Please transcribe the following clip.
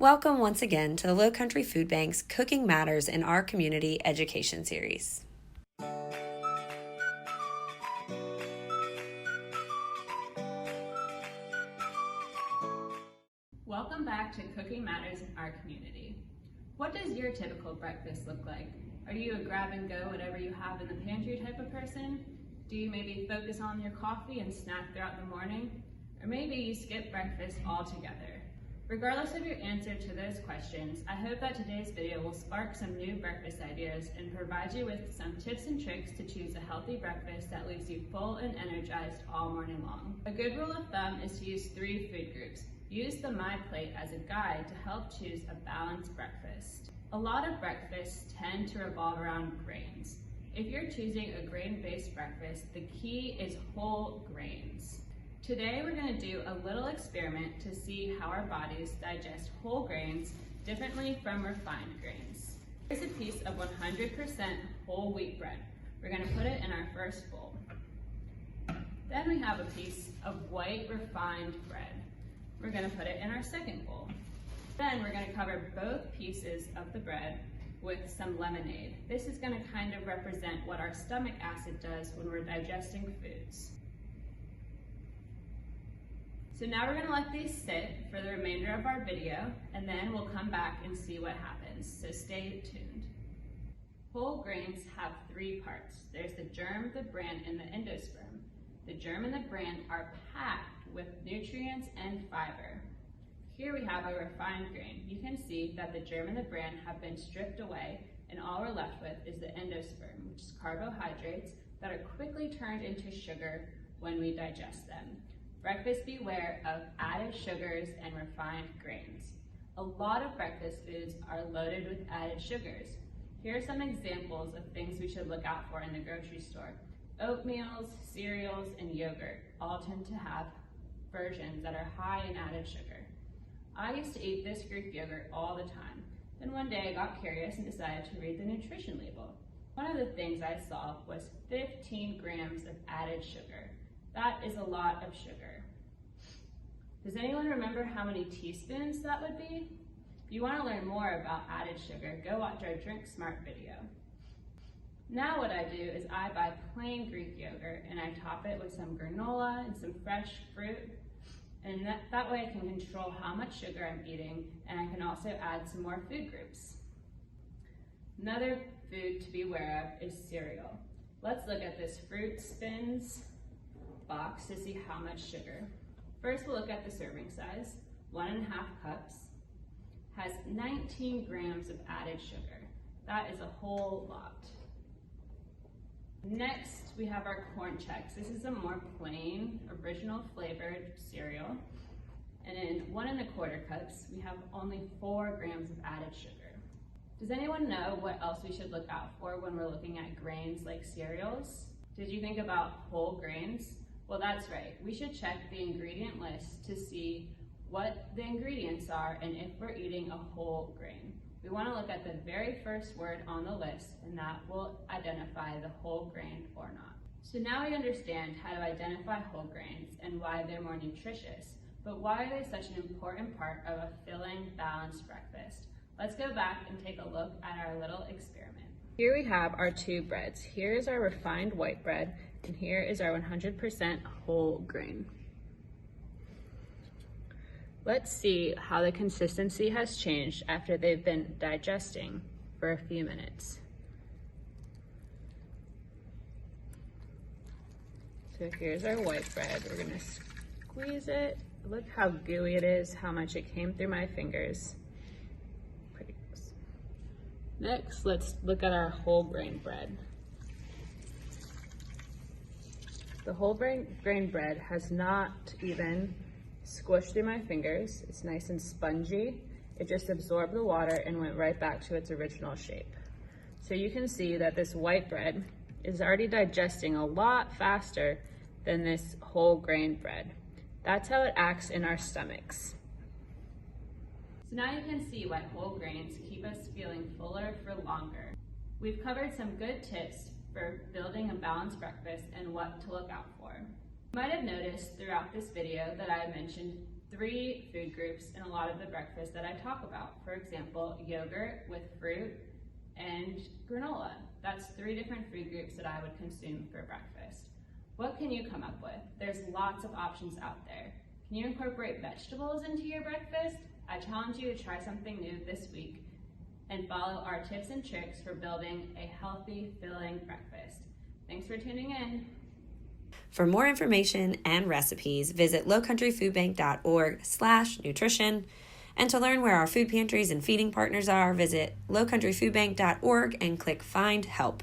Welcome once again to the Low Country Food Bank's Cooking Matters in Our Community education series. Welcome back to Cooking Matters in Our Community. What does your typical breakfast look like? Are you a grab and go whatever you have in the pantry type of person? Do you maybe focus on your coffee and snack throughout the morning? Or maybe you skip breakfast altogether? Regardless of your answer to those questions, I hope that today's video will spark some new breakfast ideas and provide you with some tips and tricks to choose a healthy breakfast that leaves you full and energized all morning long. A good rule of thumb is to use 3 food groups. Use the My Plate as a guide to help choose a balanced breakfast. A lot of breakfasts tend to revolve around grains. If you're choosing a grain-based breakfast, the key is whole grains. Today we're going to do a little experiment to see how our bodies digest whole grains differently from refined grains. Here's a piece of 100% whole wheat bread. We're going to put it in our first bowl. Then we have a piece of white refined bread. We're going to put it in our second bowl. Then we're going to cover both pieces of the bread with some lemonade. This is going to kind of represent what our stomach acid does when we're digesting foods. So now we're going to let these sit for the remainder of our video, and then we'll come back and see what happens, so stay tuned. Whole grains have 3 parts. There's the germ, the bran, and the endosperm. The germ and the bran are packed with nutrients and fiber. Here we have a refined grain. You can see that the germ and the bran have been stripped away, and all we're left with is the endosperm, which is carbohydrates that are quickly turned into sugar when we digest them. Breakfast beware of added sugars and refined grains. A lot of breakfast foods are loaded with added sugars. Here are some examples of things we should look out for in the grocery store. Oatmeals, cereals, and yogurt all tend to have versions that are high in added sugar. I used to eat this Greek yogurt all the time. Then one day I got curious and decided to read the nutrition label. One of the things I saw was 15 grams of added sugar. That is a lot of sugar. Does anyone remember how many teaspoons that would be? If you want to learn more about added sugar, go watch our Drink Smart video. Now what I do is I buy plain Greek yogurt and I top it with some granola and some fresh fruit. And that way I can control how much sugar I'm eating, and I can also add some more food groups. Another food to be aware of is cereal. Let's look at this fruit spins box to see how much sugar. First we'll look at the serving size. 1.5 cups has 19 grams of added sugar. That is a whole lot. Next we have our corn checks. This is a more plain, original flavored cereal. And in 1.25 cups we have only 4 grams of added sugar. Does anyone know what else we should look out for when we're looking at grains like cereals? Did you think about whole grains? Well, that's right. We should check the ingredient list to see what the ingredients are and if we're eating a whole grain. We want to look at the very first word on the list, and that will identify the whole grain or not. So now we understand how to identify whole grains and why they're more nutritious, but why are they such an important part of a filling, balanced breakfast? Let's go back and take a look at our little experiment. Here we have our 2 breads. Here is our refined white bread, and here is our 100% whole grain. Let's see how the consistency has changed after they've been digesting for a few minutes. So here's our white bread. We're gonna squeeze it. Look how gooey it is, how much it came through my fingers. Pretty gross. Next, let's look at our whole grain bread. The whole grain bread has not even squished through my fingers. It's nice and spongy. It just absorbed the water and went right back to its original shape. So you can see that this white bread is already digesting a lot faster than this whole grain bread. That's how it acts in our stomachs. So now you can see why whole grains keep us feeling fuller for longer. We've covered some good tips for building a balanced breakfast and what to look out for. You might have noticed throughout this video that I mentioned 3 food groups in a lot of the breakfast that I talk about. For example, yogurt with fruit and granola. That's 3 different food groups that I would consume for breakfast. What can you come up with? There's lots of options out there. Can you incorporate vegetables into your breakfast? I challenge you to try something new this week and follow our tips and tricks for building a healthy, filling breakfast. Thanks for tuning in. For more information and recipes, visit lowcountryfoodbank.org/nutrition. And to learn where our food pantries and feeding partners are, visit lowcountryfoodbank.org and click Find Help.